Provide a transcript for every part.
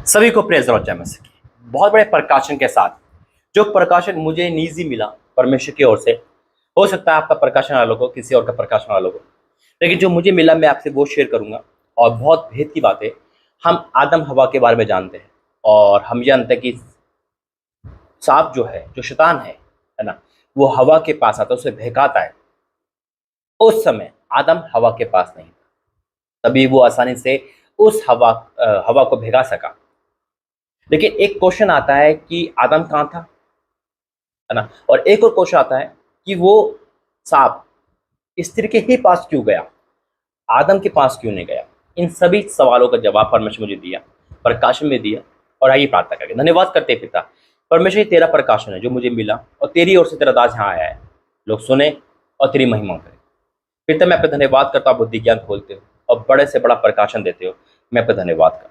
सभी को प्रेज और जय मसीह की। बहुत बड़े प्रकाशन के साथ जो प्रकाशन मुझे निजी मिला परमेश्वर की ओर से, हो सकता है आपका प्रकाशन अलग हो, किसी और का प्रकाशन अलग हो, लेकिन जो मुझे मिला मैं आपसे वो शेयर करूंगा। और बहुत भेद की बात है। हम आदम हवा के बारे में जानते हैं और हम जानते हैं कि सांप जो है, जो शैतान है ना, वो हवा के पास आता है, उसे बहकाता है। उस समय आदम हवा के पास नहीं था, तभी वो आसानी से उस हवा को भगा सका। लेकिन एक क्वेश्चन आता है कि आदम कहाँ था, है ना। और एक और क्वेश्चन आता है कि वो सांप स्त्री के ही पास क्यों गया, आदम के पास क्यों नहीं गया। इन सभी सवालों का जवाब परमेश्वर मुझे दिया, प्रकाशन में दिया। और आइए प्रार्थना करके धन्यवाद करते हैं पिता परमेश्वर, ये तेरा प्रकाशन है जो मुझे मिला और तेरी ओर से तेरा दास यहाँ आया है, लोग सुने और तेरी महिमा करें। पिता मैं आपका धन्यवाद करता हूँ, बुद्धि ज्ञान खोलते हो और बड़े से बड़ा प्रकाशन देते हो। मैं आपका धन्यवाद करता हूँ।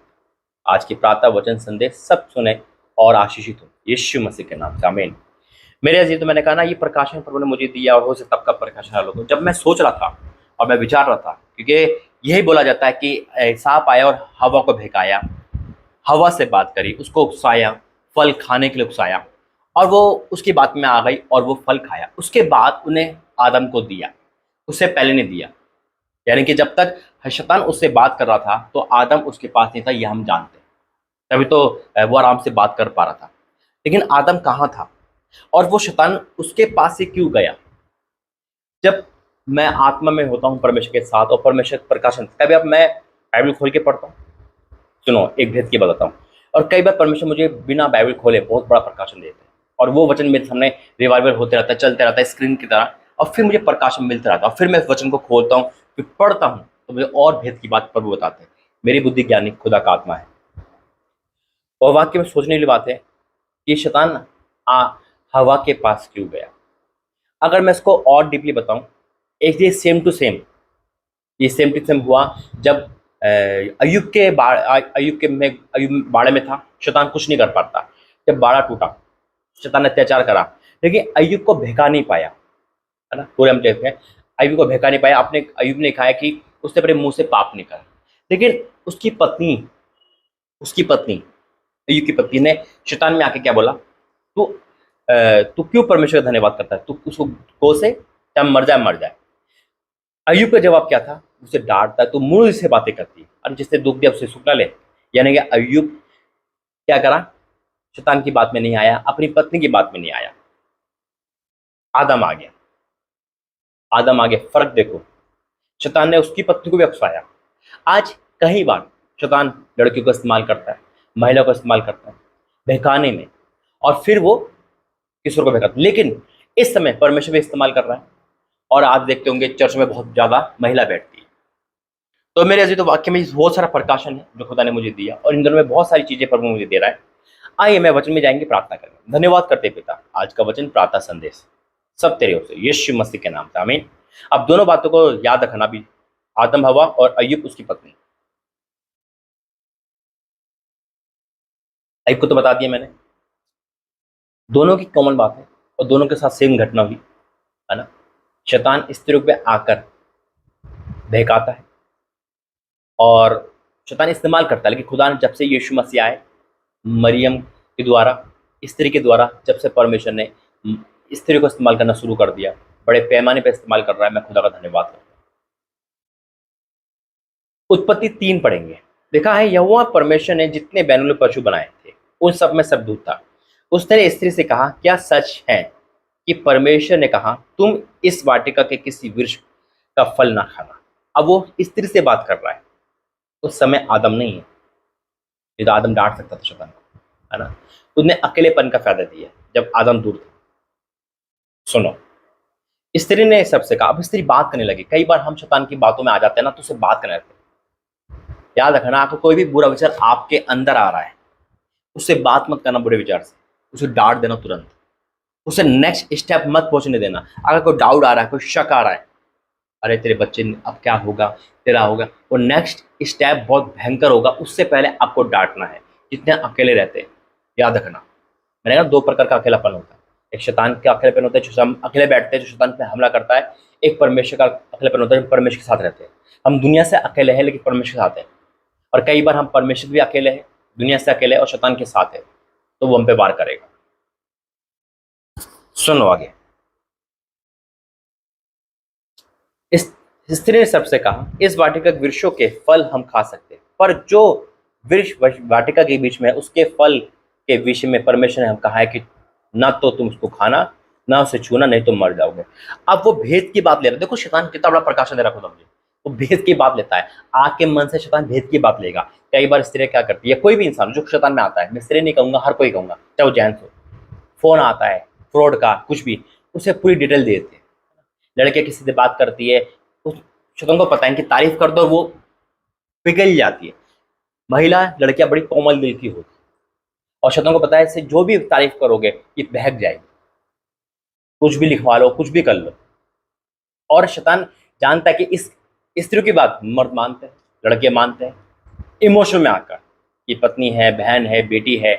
आज की प्रार्थना वचन संदेश सब सुने और आशीषित हो, यीशु मसीह के नाम से आमीन। मेरे अजीज, तो मैंने कहा ना, ये प्रकाशन प्रभु ने मुझे दिया और हो सकता तब का प्रकाशन आलोक हो। जब मैं सोच रहा था और मैं विचार रहा था, क्योंकि यही बोला जाता है कि सांप आया और हवा को बहकाया, हवा से बात करी, उसको उकसाया, फल खाने के लिए उकसाया, और वो उसकी बात में आ गई और वो फल खाया। उसके बाद उन्हें आदम को दिया, उससे पहले नहीं दिया। यानी कि जब तक शैतान उससे बात कर रहा था तो आदम उसके पास नहीं था, ये हम जानते हैं। तभी तो वो आराम से बात कर पा रहा था। लेकिन आदम कहाँ था और वो शैतान उसके पास से क्यों गया। जब मैं आत्मा में होता हूँ परमेश्वर के साथ और परमेश्वर प्रकाशन, कभी अब मैं बाइबल खोल के पढ़ता हूँ। सुनो, एक भेद की बताता हूँ। और कई बार परमेश्वर मुझे बिना बाइबल खोले बहुत बड़ा प्रकाशन देते हैं और वो वचन मेरे सामने रिवाइवल होते रहता है, चलते रहता है स्क्रीन की तरह, और फिर मुझे प्रकाशन मिलता रहता है। और फिर मैं इस वचन को खोलता हूँ, फिर पढ़ता हूँ, तो मुझे और भेद की बात प्रभु बताते हैं। मेरी बुद्धि ज्ञानी खुदा का आत्मा है। और वाक्य में सोचने वाली बात है कि शैतान आ हवा के पास क्यों गया। अगर मैं इसको और डीपली बताऊं, एक ये सेम टू सेम, ये सेम टू सेम हुआ जब अयुब बाड़े में था। शैतान कुछ नहीं कर पाता। जब बाड़ा टूटा, शैतान ने अत्याचार करा, लेकिन अयुब को भगा नहीं पाया, है ना। पूरे हम देखते हैं, अयुब को भगा नहीं पाया। अपने अयुब ने कहा कि उसने अपने मुंह से पाप नहीं करा। लेकिन उसकी पत्नी अय्यूब की पत्नी ने शैतान में आके क्या बोला, तू तू क्यों परमेश्वर का धन्यवाद करता है, तू उसको गो से चाहे मर जाए। अय्यूब का जवाब क्या था, उसे डांटता, तू मूल से बातें करती है, और जिसने दुख दिया उसे सुख ना ले। यानी कि अय्यूब क्या करा, शैतान की बात में नहीं आया, अपनी पत्नी की बात में नहीं आया। आदम आ गया, फर्क देखो। शैतान ने उसकी पत्नी को भी उकसाया। आज कई बार शैतान लड़कियों का इस्तेमाल करता है, महिला का इस्तेमाल करता है बहकाने में, और फिर वो किशोर को बहकाता है। लेकिन इस समय परमेश्वर भी इस्तेमाल कर रहा है। और आप देखते होंगे चर्च में बहुत ज्यादा महिला बैठती है। तो मेरे अजीज, तो वाक्य में बहुत सारा प्रकाशन है जो खुदा ने मुझे दिया, और इन दोनों में बहुत सारी चीजें प्रभु मुझे दे रहा है। आइए मैं वचन में जाएंगे, प्रार्थना करेंगे। धन्यवाद करते पिता, आज का वचन प्रार्थना संदेश सब तेरे ओर से, यीशु मसीह के नाम से आमीन। अब दोनों बातों को याद रखना भी, आदम हवा और अय्यूब उसकी पत्नी। अय्यूब को तो बता दिया मैंने, दोनों की कॉमन बात है और दोनों के साथ सेम घटना हुई, है ना। शैतान स्त्रियों पे आकर बहकाता है और शैतान इस्तेमाल करता है। लेकिन खुदा ने जब से यीशु मसीह आए, मरियम के द्वारा, स्त्री के द्वारा, जब से परमेश्वर ने स्त्री को इस्तेमाल करना शुरू कर दिया, बड़े पैमाने पर इस्तेमाल कर रहा है। मैं खुदा का धन्यवाद करता हूं। उत्पत्ति 3 पढ़ेंगे। लिखा है, यहोवा परमेश्वर ने जितने बैनुल पशु बनाए थे उन सब में सब दूध था। उसने स्त्री से कहा, क्या सच है कि परमेश्वर ने कहा, तुम इस वाटिका के किसी वृक्ष का फल ना खाना। अब वो स्त्री से बात कर रहा है, उस समय आदम नहीं है। नहीं तो आदम डांट सकता था शैतान को, है ना। उसने अकेलेपन का फायदा दिया जब आदम दूर था। सुनो, स्त्री ने सबसे कहा। अब स्त्री बात करने लगी। कई बार हम शैतान की बातों में आ जाते हैं ना, तो उससे बात करने लगते हैं। याद रखना, आपको कोई भी बुरा विचार आपके अंदर आ रहा है, उससे बात मत करना बुरे विचार से, उसे डांट देना तुरंत, उसे नेक्स्ट स्टेप मत पहुंचने देना। अगर कोई डाउट आ रहा है, कोई शक आ रहा है, अरे तेरे बच्चे अब क्या होगा, तेरा होगा, वो नेक्स्ट स्टेप बहुत भयंकर होगा, उससे पहले आपको डांटना है। जितने अकेले रहते हैं, याद रखना, मैंने कहा 2 प्रकार का अकेलापन होता है। एक शैतान का अकेलेपन होता है, जो हम अकेले बैठते हैं, जो शैतान पे हमला करता है। एक परमेश्वर का अकेलेपन होता है, जो परमेश्वर के साथ रहते हैं। हम दुनिया से अकेले हैं लेकिन परमेश्वर के साथ हैं। और कई बार हम परमेश्वर भी अकेले हैं, दुनिया से अकेले और शैतान के साथ है, तो वो हम पे वार करेगा। सुनो आगे। इस स्त्री ने सबसे कहा, इस वाटिका के वृक्षों के फल हम खा सकते हैं, पर जो वृक्ष वाटिका के बीच में है, उसके फल के विषय में परमेश्वर ने हम कहा है कि ना तो तुम उसको खाना, ना उसे छूना, नहीं तो मर जाओगे। अब वो भेद की बात ले रहा है। देखो शैतान कितना बड़ा प्रकाशन दे रहा खुद मुझे। वो भेद की बात लेता है। आपके मन से शैतान भेद की बात लेगा। कई बार स्त्री क्या करती है, कोई भी इंसान जो शैतान में आता है, मैं स्त्री नहीं कहूंगा, हर कोई कहूंगा, चाहे वो जेंट्स हो, फोन आता है फ्रॉड का, कुछ भी, उसे पूरी डिटेल दे देते हैं। लड़के किसी से बात करती है, उस शैतान को पता है कि तारीफ कर दो वो पिघल जाती है। महिला लड़कियां बड़ी कोमल दिल की होती है, और शैतान को पता है इससे जो भी तारीफ करोगे ये बहक जाएगी, कुछ भी लिखवा लो, कुछ भी कर लो। और शैतान जानता है कि इस स्त्री की बात मर्द मानते हैं, लड़के मानते हैं, इमोशन में आकर, ये पत्नी है, बहन है, बेटी है,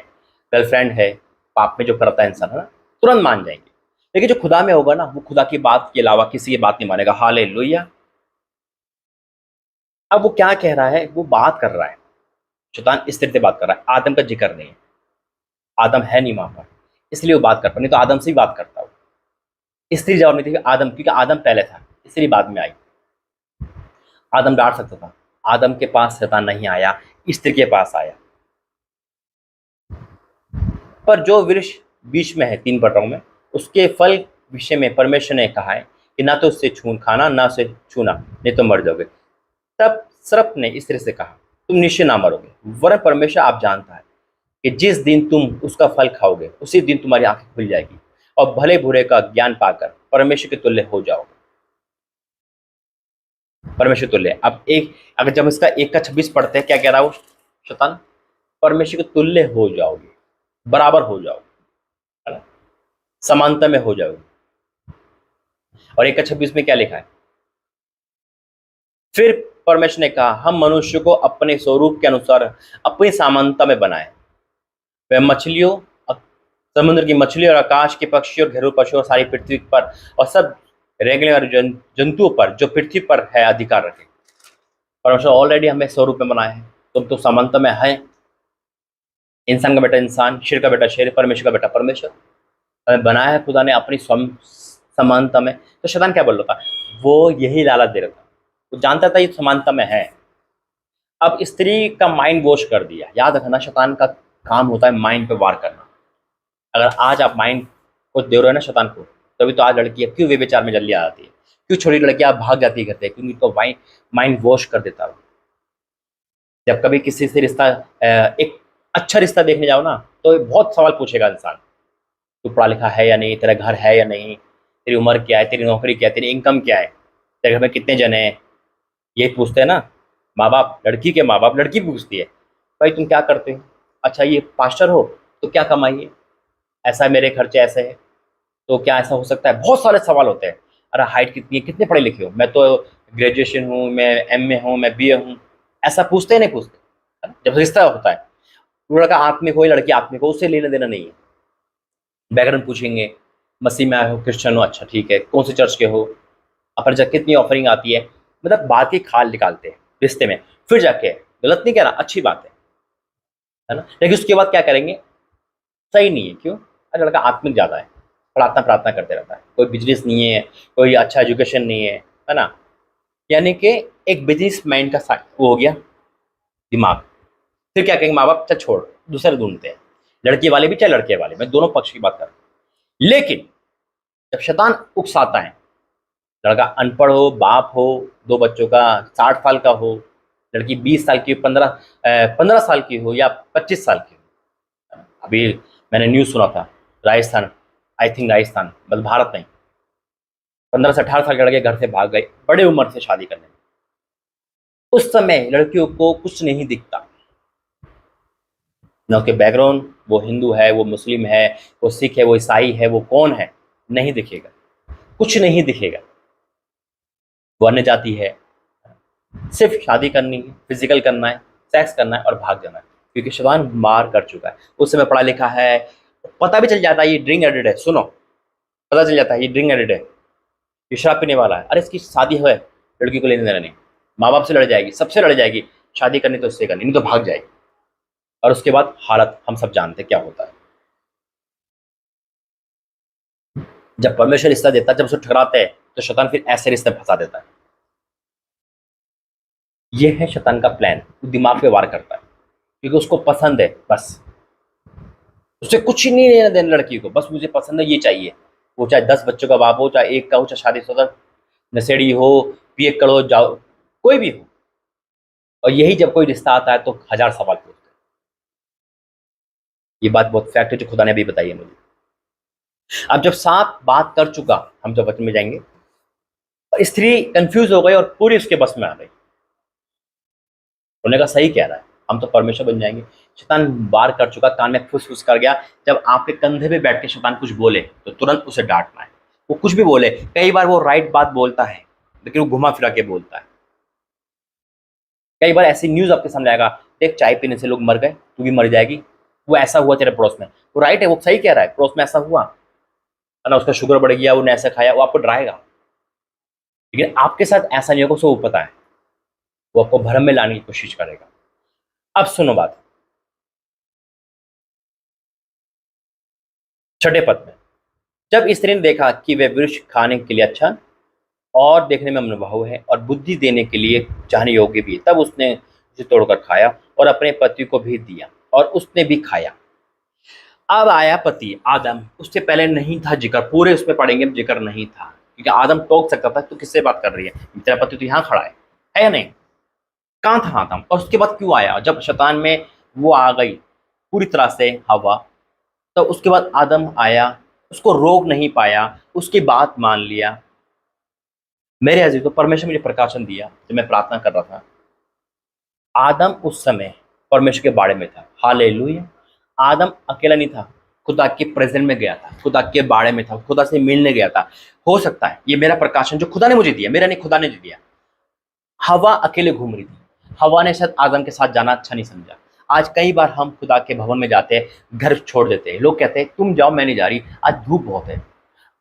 गर्लफ्रेंड है, पाप में जो करता है इंसान, है ना, तुरंत मान जाएंगे। लेकिन जो खुदा में होगा ना, वो खुदा की बात के अलावा किसी की बात नहीं मानेगा। हालेलुया। अब वो क्या कह रहा है, वो बात कर रहा है, शैतान स्त्री से बात कर रहा है, आदम का जिक्र नहीं है, आदम है नहीं वहां पर, इसलिए वो बात कर पा, नहीं तो आदम से ही बात करता हो। स्त्री जवाब नहीं थी आदम, क्योंकि आदम पहले था, स्त्री बाद में आई। आदम डांट सकता था, आदम के पास शैतान नहीं आया, स्त्री के पास आया। पर जो वृक्ष बीच में है 3 पटरों में, उसके फल विषय में परमेश्वर ने कहा है कि ना तो उससे छून खाना, ना उसे छूना, नहीं तो मर जाओगे। तब सर्प ने स्त्री से कहा, तुम निश्चय ना मरोगे, वरन परमेश्वर आप जानता है कि जिस दिन तुम उसका फल खाओगे, उसी दिन तुम्हारी आंखें खुल जाएगी और भले बुरे का ज्ञान पाकर परमेश्वर के तुल्य हो जाओगे। परमेश्वर तुल्य, अब एक, अगर जब इसका 1 का 26 पढ़ते हैं, क्या कह रहा है वो शैतान, परमेश्वर के तुल्य हो जाओगे, बराबर हो जाओगे, है ना, समानता में हो जाओगे। और 1 का 26 में क्या लिखा है, फिर परमेश्वर ने कहा, हम मनुष्य को अपने स्वरूप के अनुसार अपनी समानता में बनाए, वह मछलियों, समुद्र की मछलियों और आकाश के पक्षी और घरेलू पशु और सारी पृथ्वी पर और सब रेंगने वाले जंतुओं पर जो पृथ्वी पर है अधिकार रखे। परमेश्वर ऑलरेडी हमें स्वरूप में बनाया है, तुम तो समानता में है। इंसान का बेटा इंसान, शेर का बेटा शेर, परमेश्वर का बेटा परमेश्वर, हमें बनाया है खुदा ने अपनी समानता में। तो शैतान क्या बोल रहा था, वो यही लालच दे रहा था, वो जानता था ये समानता में है। अब स्त्री का माइंड वॉश कर दिया। याद रखना, शैतान का काम होता है माइंड पे वार करना। अगर आज आप माइंड को दे रहे हो ना शैतान को, तभी तो आज लड़कियां क्यों वे विचार में जल्दी आ जाती है, क्यों छोटी लड़कियां भाग जाती है घर से, क्योंकि तो माइंड वॉश कर देता है। जब कभी किसी से रिश्ता, एक अच्छा रिश्ता देखने जाओ ना, तो बहुत सवाल पूछेगा इंसान, तू पढ़ा लिखा है या नहीं, तेरा घर है या नहीं, तेरी उम्र क्या है, तेरी नौकरी क्या है, तेरी इनकम क्या है, तेरे घर में कितने जने हैं, ये पूछते हैं ना माँ बाप। लड़की के माँ बाप लड़की पूछती है, भाई तुम क्या करते हो, अच्छा ये पास्टर हो तो क्या कमाई है, ऐसा मेरे खर्चे ऐसे है, तो क्या ऐसा हो सकता है। बहुत सारे सवाल होते हैं। अरे हाइट कितनी है, कितने पढ़े लिखे हो, मैं तो ग्रेजुएशन हूँ, मैं एमए हूँ, मैं बीए हूँ, ऐसा पूछते नहीं पूछते, है ना? जब रिश्ता होता है, लड़का आत्मिक हो या लड़की आत्मिक हो, उससे लेना देना नहीं है। बैकग्राउंड पूछेंगे, मसीह में आए हो, क्रिश्चियन हो, अच्छा ठीक है, कौन से चर्च के हो, अपन जब कितनी ऑफरिंग आती है, मतलब बात की खाल निकालते हैं रिश्ते में। फिर जाके, गलत नहीं कह रहा, अच्छी बात है ना, लेकिन उसके बाद क्या करेंगे, सही नहीं है। क्यों, अरे लड़का आत्मिक ज़्यादा है, प्रार्थना प्रार्थना करते रहता है, कोई बिजनेस नहीं है, कोई अच्छा एजुकेशन नहीं है ना, यानी कि एक बिजनेस माइंड का वो हो गया दिमाग। फिर क्या कहेंगे माँ बाप, चल छोड़, दूसरे ढूंढते हैं, लड़की वाले भी चाहे लड़के वाले, मैं दोनों पक्ष की बात कर रहा हूं। लेकिन जब शैतान उकसाता है, लड़का अनपढ़ हो, बाप हो, 2 बच्चों का, 60 साल का हो, लड़की 20 साल की, 15 साल की हो या 25 साल की हो। अभी मैंने न्यूज़ सुना था, राजस्थान, आई थिंक राजस्थान, मतलब भारत नहीं, 15 से 18 साल के लड़के घर से भाग गए बड़े उम्र से शादी करने में। उस समय लड़कियों को कुछ नहीं दिखता, न उसके बैकग्राउंड, वो हिंदू है, वो मुस्लिम है, वो सिख है, वो ईसाई है, वो कौन है, नहीं दिखेगा, कुछ नहीं दिखेगा। वो अन्य जाति है, सिर्फ शादी करनी है, फिजिकल करना है, सेक्स करना है और भाग जाना है, क्योंकि शैतान मार कर चुका है। उस समय पढ़ा लिखा है, पता भी चल जाता है ये ड्रिंक एडिक्ट है, सुनो, पता चल जाता है ये ड्रिंक एडिक्ट है, ये शराब पीने वाला है, अरे इसकी शादी है, लड़की को लेने देना नहीं, माँ बाप से लड़ जाएगी, सबसे लड़ जाएगी, शादी करनी तो उससे करनी, नहीं तो भाग जाएगी। और उसके बाद हालत हम सब जानते हैं क्या होता है। जब परमेश्वर रिश्ता देता है, जब उसे ठुकराते हैं, तो शैतान फिर ऐसे रिश्ते में फंसा देता है। ये है शैतान का प्लान। वो दिमाग पे वार करता है क्योंकि उसको पसंद है बस। उसे कुछ ही नहीं लेना देना लड़की को, बस मुझे पसंद है, ये चाहिए। वो चाहे 10 बच्चों का बाप हो, चाहे एक का हो, चाहे शादीशुदा नशेड़ी हो, पिए करो जाओ, कोई भी हो। और यही जब कोई रिश्ता आता है तो हजार सवाल पूछते हैं। ये बात बहुत फैक्ट है जो खुदा ने भी बताई है मुझे। अब जब सांप बात कर चुका, हम जब वचन में जाएंगे, और स्त्री कंफ्यूज हो गई और पूरी उसके बस में आ गई। उन्होंने कहा सही कह रहा है, हम तो परमेश्वर बन जाएंगे। शैतान बार कर चुका, कान में फुस फुस कर गया। जब आपके कंधे पे बैठ के शैतान कुछ बोले तो तुरंत उसे डांटना है। वो कुछ भी बोले, कई बार वो राइट बात बोलता है लेकिन वो घुमा फिरा के बोलता है। कई बार ऐसी न्यूज आपके सामने आएगा, देख चाय पीने से लोग मर गए, तू भी मर जाएगी, वो ऐसा हुआ तेरे पड़ोस में। वो राइट है, वो सही कह रहा है, पड़ोस में ऐसा हुआ है ना, उसका शुगर बढ़ गया, वो ऐसा खाया, वो आपको डराएगा। लेकिन आपके साथ ऐसा नहीं होगा, उसको पता है, वो आपको भ्रम में लाने की कोशिश करेगा। अब सुनो बात, छठे पद में, जब स्त्री ने देखा कि वह वृक्ष खाने के लिए अच्छा और देखने में मनभाऊ है और बुद्धि देने के लिए चाहने योग्य भी है, तब उसने उसे तोड़कर खाया और अपने पति को भी दिया और उसने भी खाया। अब आया पति आदम, उससे पहले नहीं था जिक्र, पूरे उसमें पढ़ेंगे, जिक्र नहीं था क्योंकि आदम टोक सकता था तो किससे बात कर रही है, तेरा पति तो यहाँ खड़ा है या नहीं? कहाँ था आदम? और उसके बाद क्यों आया? जब शैतान में वो आ गई पूरी तरह से हवा, तो उसके बाद आदम आया, उसको रोक नहीं पाया, उसकी बात मान लिया। मेरे अजीज, तो परमेश्वर मुझे प्रकाशन दिया जब मैं प्रार्थना कर रहा था। आदम उस समय परमेश्वर के बारे में था। हालेलुया। आदम अकेला नहीं था, खुदा के प्रेजेंट में गया था, खुदा के बारे में था, खुदा से मिलने गया था। हो सकता है ये मेरा प्रकाशन जो खुदा ने मुझे दिया, मेरा नहीं, खुदा ने दिया। हवा अकेले घूम रही थी, हवा ने शायद आदम के साथ जाना अच्छा नहीं समझा। आज कई बार हम खुदा के भवन में जाते हैं, घर छोड़ देते हैं, लोग कहते हैं तुम जाओ मैं नहीं जा रही, आज धूप बहुत है,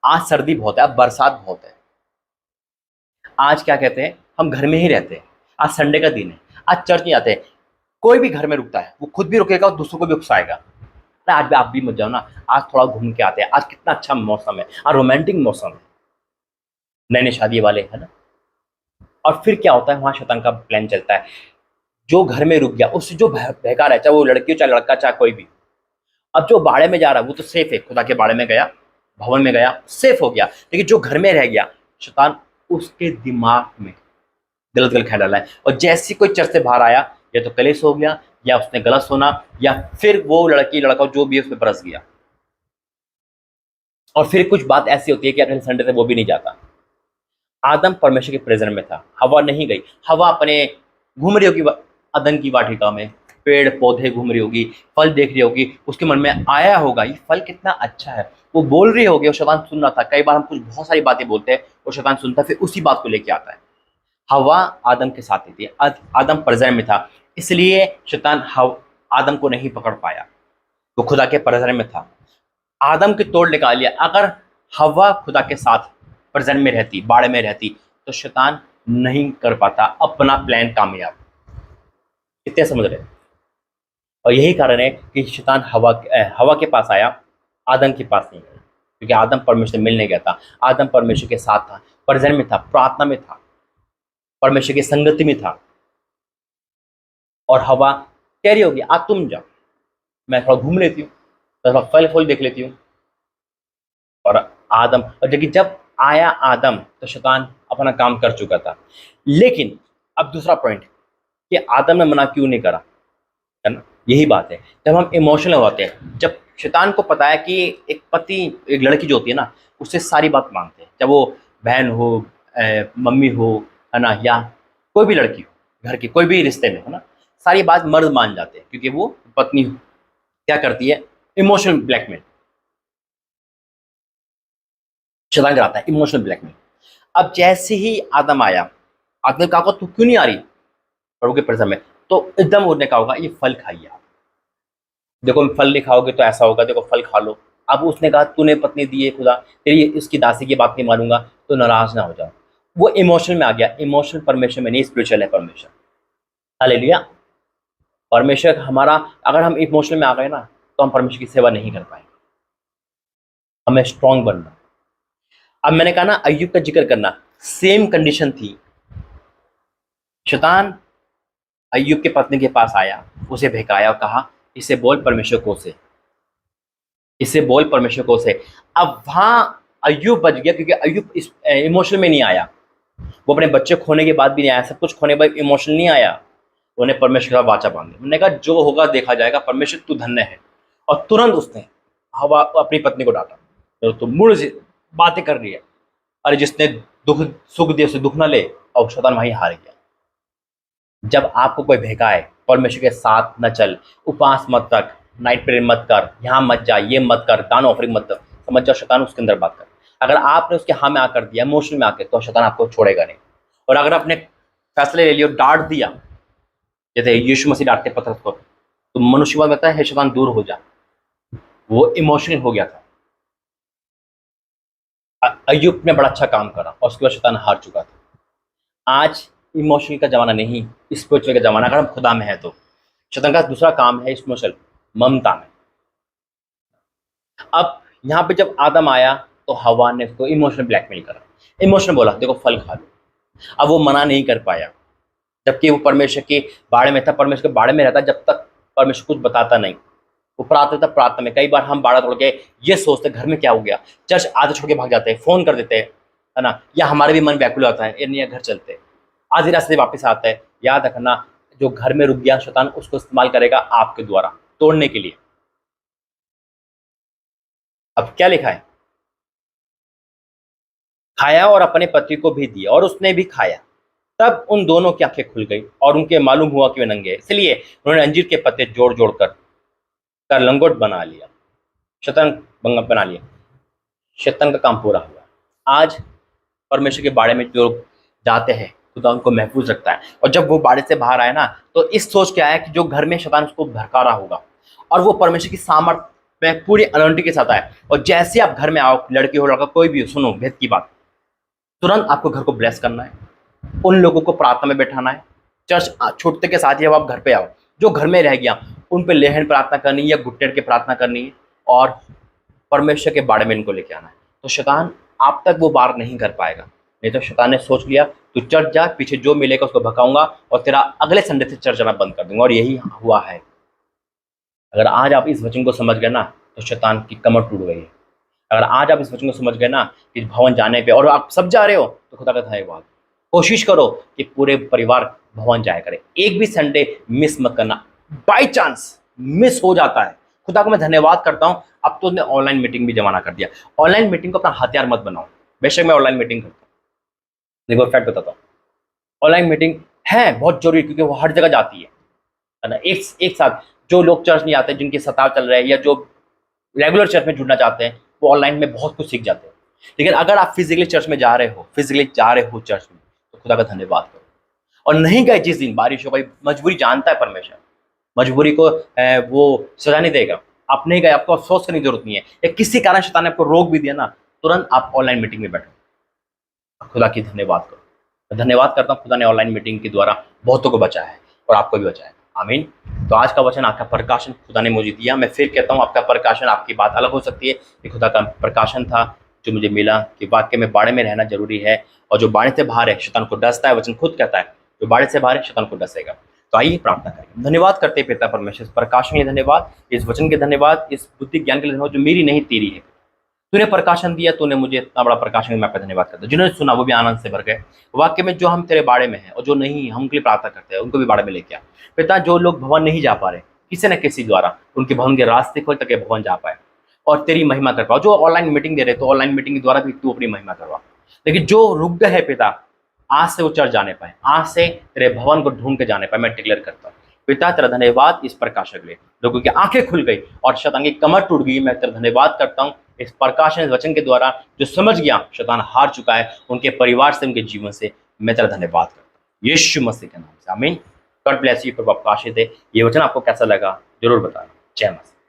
आज सर्दी बहुत है, आज बरसात बहुत है। आज क्या कहते हैं, हम घर में ही रहते हैं, आज संडे का दिन है, आज चर्च नहीं आते। कोई भी घर में रुकता है, वो खुद भी रुकेगा और दूसरों को भी उकसाएगा, अरे आज भी आप भी मत जाओ ना, आज थोड़ा घूम के आते हैं, आज कितना अच्छा मौसम है, आज रोमांटिक मौसम है, नए नए शादी वाले है ना। और फिर क्या होता है, वहां शैतान का प्लान चलता है। जो घर में रुक गया, उससे जो बहका रहा है, चाहे वो लड़की हो चाहे लड़का चाहे कोई भी, अब जो बाड़े में जा रहा है वो तो सेफ है, खुदा के बाड़े में गया, भवन में गया, सेफ हो गया। लेकिन जो घर में रह गया, शैतान उसके दिमाग में गलत गलत ख्याल डाला है, और जैसे कोई चर्च से बाहर आया, या तो कलेश हो गया, या उसने गलत सुना, या फिर वो लड़की लड़का जो भी है उसमें बरस गया। और फिर कुछ बात ऐसी होती है कि अगले संडे से वो भी नहीं जाता। आदम परमेश्वर के प्रेजेंट में था, हवा नहीं गई। हवा अपने घूम रही होगी अदन की वाटिका में, पेड़ पौधे घूम रही होगी, फल देख रही होगी, उसके मन में आया होगा ये फल कितना अच्छा है, वो बोल रही होगी और शैतान सुन रहा था। कई बार हम कुछ बहुत सारी बातें बोलते हैं और शैतान सुनता है, फिर उसी बात को लेके आता है। हवा आदम के साथ ही थी, आदम प्रेजेंट में था, इसलिए शैतान आदम को नहीं पकड़ पाया, वो खुदा के प्रेजेंट में था, आदम के तोड़ निकाल लिया। अगर हवा खुदा के साथ प्रेजेंट में रहती, बाड़े में रहती, तो शैतान नहीं कर पाता अपना प्लान कामयाब। कितने समझ रहे? और यही कारण है कि शैतान हवा के पास आया, आदम के पास नहीं गया, क्योंकि आदम परमेश्वर से मिलने गया था, आदम परमेश्वर के साथ था, प्रेजेंट में था, प्रार्थना में था, परमेश्वर की संगति में था। और हवा कह रही होगी आज तुम जाओ, मैं थोड़ा घूम लेती हूँ, थोड़ा फल फूल देख लेती हूँ। और आदम, और जब आया आदम, तो शैतान अपना काम कर चुका था। लेकिन अब दूसरा पॉइंट कि आदम ने मना क्यों नहीं करा, है ना? यही बात है, जब हम इमोशनल होते हैं, जब शैतान को पता है कि एक पति, एक लड़की जो होती है ना, उससे सारी बात मानते हैं, चाहे वो बहन हो, मम्मी हो, है ना, या कोई भी लड़की हो, घर के कोई भी रिश्ते में, है ना, सारी बात मर्द मान जाते हैं, क्योंकि वो पत्नी क्या करती है, इमोशनल ब्लैकमेल, शैतान कराता है इमोशनल ब्लैकमेल। अब जैसे ही आदम आया, आदम ने कहा तू क्यों नहीं आ रही प्रभु के प्रेजेंस में, तो एकदम उन्होंने कहा होगा ये फल खाइए आप, देखो फल नहीं खाओगे तो ऐसा होगा, देखो फल खा लो। अब उसने कहा तूने पत्नी दी है खुदा, तेरी इसकी दासी की बात नहीं मानूंगा, तो नाराज ना हो जाओ। वो इमोशनल में आ गया, इमोशनल परमेश्वर में नहीं, स्पिरिचुअल है परमेश्वर। हालेलुया। परमेश्वर हमारा, अगर हम इमोशनल में आ गए ना तो हम परमेश्वर की सेवा नहीं कर पाएंगे। हमें स्ट्रांग बनना। अब मैंने कहा ना अय्यूब का जिक्र करना, सेम कंडीशन थी। शैतान अय्यूब की पत्नी के पास आया, उसे बहकाया और कहा इसे बोल परमेश्वर को से, इसे बोल परमेश्वर को से। अब वहां अय्यूब बच गया क्योंकि अय्यूब इस इमोशनल में नहीं आया। वो अपने बच्चे खोने के बाद भी नहीं आया, सब कुछ खोने के बाद इमोशनल नहीं आया। उन्हें परमेश्वर का वाचा बांध दिया। उन्होंने कहा जो होगा देखा जाएगा, परमेश्वर तू धन्य है। और तुरंत उसने हवा अपनी पत्नी को डांटा, तो तू मुड़ से बातें कर रही है। अरे जिसने दुख सुख दिया उसे दुख ना ले। और शैतान वहीं हार गया। जब आपको कोई बहकाए परमेश्वर के साथ न चल, उपवास मत रख, नाइट प्रेयर मत कर, यहाँ मत जा, ये मत कर, दान ऑफरिंग मत कर, समझ जाओ शैतान उसके अंदर बात कर। अगर आपने उसके हाँ में आकर दिया, इमोशन में आकर, तो शैतान आपको छोड़ेगा नहीं। और अगर आपने फैसले ले लिए और डांट दिया, जैसे यीशु मसीह डांटते पत्थर को, तो मनुष्य बात कहता है शैतान दूर हो जा। वो इमोशनल हो गया था। अय्यूब ने बड़ा अच्छा काम करा और उसके बाद शैतान हार चुका था। आज इमोशनल का जमाना नहीं, स्पिरिचुअल का जमाना। अगर हम खुदा में है तो शैतान का दूसरा काम है इमोशनल, ममता में। अब यहाँ पे जब आदम आया तो हवा ने उसको इमोशनल ब्लैकमेल करा। इमोशनल बोला देखो फल खा लो। अब वो मना नहीं कर पाया, जबकि वो परमेश्वर के बारे में था, परमेश्वर के बारे में रहता जब तक परमेश्वर कुछ बताता नहीं। वो प्रार्थना था, प्रार्थना में कई बार हम बाड़ा तोड़ के ये सोचते घर में क्या हो गया, चर्च आधे छोड़ के भाग जाते हैं, फोन कर देते हैं, है ना, या हमारे भी मन व्याकुल होता है, ये नहीं घर चलते, आधी रास्ते वापस आता है। याद रखना जो घर में रुक गया शैतान उसको इस्तेमाल करेगा आपके द्वारा तोड़ने के लिए। अब क्या लिखा है, खाया और अपने पति को भी दिया और उसने भी खाया। तब उन दोनों की आंखें खुल गई और उनके मालूम हुआ कि वे नंगे हैं। इसलिए उन्होंने अंजीर के पत्ते जोड़ जोड़ कर लंगोट बना लिया, शैतान बना लिया। शैतान का काम पूरा हुआ। आज परमेश्वर के बारे में जो लोग जाते हैं खुदा उनको महफूज रखता है। और जब वो बाड़े से बाहर आए ना तो इस सोच के आया कि जो घर में शैतान उसको भड़का रहा होगा, और वो परमेश्वर की सामर्थ में पूरी अनोइंटिंग के साथ आए। और जैसे आप घर में आओ, लड़की हो लड़का कोई भी हो, सुनो भेद की बात, तुरंत आपको घर को ब्लेस करना है, उन लोगों को प्रार्थना में बैठाना है। चर्च छूटते के साथ ही अब आप घर पे आओ, जो घर में रह गया उन पे लेहन प्रार्थना करनी है या घुटने के प्रार्थना करनी है, और परमेश्वर के बारे में इनको लेके आना है। तो शैतान आप तक वो बार नहीं कर पाएगा। नहीं तो शैतान ने सोच लिया तू चर्च जा, पीछे जो मिलेगा उसको भगाऊंगा और तेरा अगले संडे से चर्च जाना बंद कर दूंगा। और यही हुआ है। अगर आज आप इस वचन को समझ गए ना तो शैतान की कमर टूट गई है। अगर आज आप इस वचन को समझ गए ना कि भवन जाने पे, और आप सब जा रहे हो, तो खुदा का धन्यवाद। कोशिश करो कि पूरे परिवार भवन जाया करे, एक भी संडे मिस मत करना। बाई चांस मिस हो जाता है, खुदा को मैं धन्यवाद करता हूँ। अब तो उसने ऑनलाइन मीटिंग भी जमाना कर दिया। ऑनलाइन मीटिंग को अपना हथियार मत बनाओ। बेशक मैं ऑनलाइन मीटिंग करता हूँ, देखो फैक्ट बताता हूँ, ऑनलाइन मीटिंग है बहुत जरूरी क्योंकि वो हर जगह जाती है ना। एक साथ जो लोग चर्च नहीं आते, जिनके सताव चल रहे हैं या जो रेगुलर चर्च में जुड़ना चाहते हैं, वो ऑनलाइन में बहुत कुछ सीख जाते हैं। लेकिन अगर आप फिजिकली चर्च में जा रहे हो, चर्च में, तो खुदा का धन्यवाद करो। और नहीं गए जिस दिन, बारिश हो गई, मजबूरी जानता है परमेश्वर, मजबूरी को वो सजा नहीं देगा। आप नहीं गए, आपको अफसोस करने की जरूरत नहीं है। या किसी कारण शैतान ने आपको रोक भी दिया ना, तुरंत आप ऑनलाइन मीटिंग में बैठो, खुदा की धन्यवाद करो। मैं धन्यवाद करता हूँ खुदा ने ऑनलाइन मीटिंग के द्वारा बहुतों को बचाया है और आपको भी बचाया है। आमीन। तो आज का वचन, आपका प्रकाशन खुदा ने मुझे दिया। मैं फिर कहता हूँ आपका प्रकाशन, आपकी बात अलग हो सकती है, ये खुदा का प्रकाशन था जो मुझे मिला कि वाक्य में बाड़े में रहना जरूरी है। और जो बाड़े से बाहर है शैतान को डसता है, वचन खुद कहता है जो बाड़े से बाहर है शैतान को डसेगा। तो आइए प्रार्थना करें। धन्यवाद करते पिता परमेश्वर, इस प्रकाशन के लिए धन्यवाद, इस वचन के धन्यवाद, इस बुद्धि ज्ञान के लिए धन्यवाद जो मेरी नहीं तेरी है। तूने प्रकाशन दिया, तूने मुझे इतना बड़ा प्रकाशन, मैं आपका धन्यवाद करता हूं। जिन्होंने सुना वो भी आनंद से भर गए। वाक्य में जो हम तेरे बारे में है और जो नहीं, हम उनके लिए प्रार्थना करते हैं, उनको भी बारे में लेके आ पिता। जो लोग भवन नहीं जा पा रहे किसी न किसी द्वारा, उनके भवन के रास्ते खोल तक भवन जा पाए और तेरी महिमा कर पाओ। जो ऑनलाइन मीटिंग दे रहे तो ऑनलाइन मीटिंग के द्वारा भी तू अपनी महिमा करवा। लेकिन जो रुक गए है पिता, आज से वो चर्च जाने पाए, आज से तेरे भवन को ढूंढ के जाने पाए, मैं डिक्लेयर करता हूँ पिता। तेरा धन्यवाद इस प्रकाशक लिए, लोगों की आंखें खुल गई और शैतान की कमर टूट गई। मैं तेरा धन्यवाद करता हूँ इस प्रकाशन, इस वचन के द्वारा जो समझ गया शैतान हार चुका है, उनके परिवार से, उनके जीवन से, मैं तेरा धन्यवाद करता हूँ यीशु मसीह के नाम से। आमीन। God bless you. प्रभु आपको आशीष दे। ये वचन आपको कैसा लगा जरूर बताना। जय मसीह।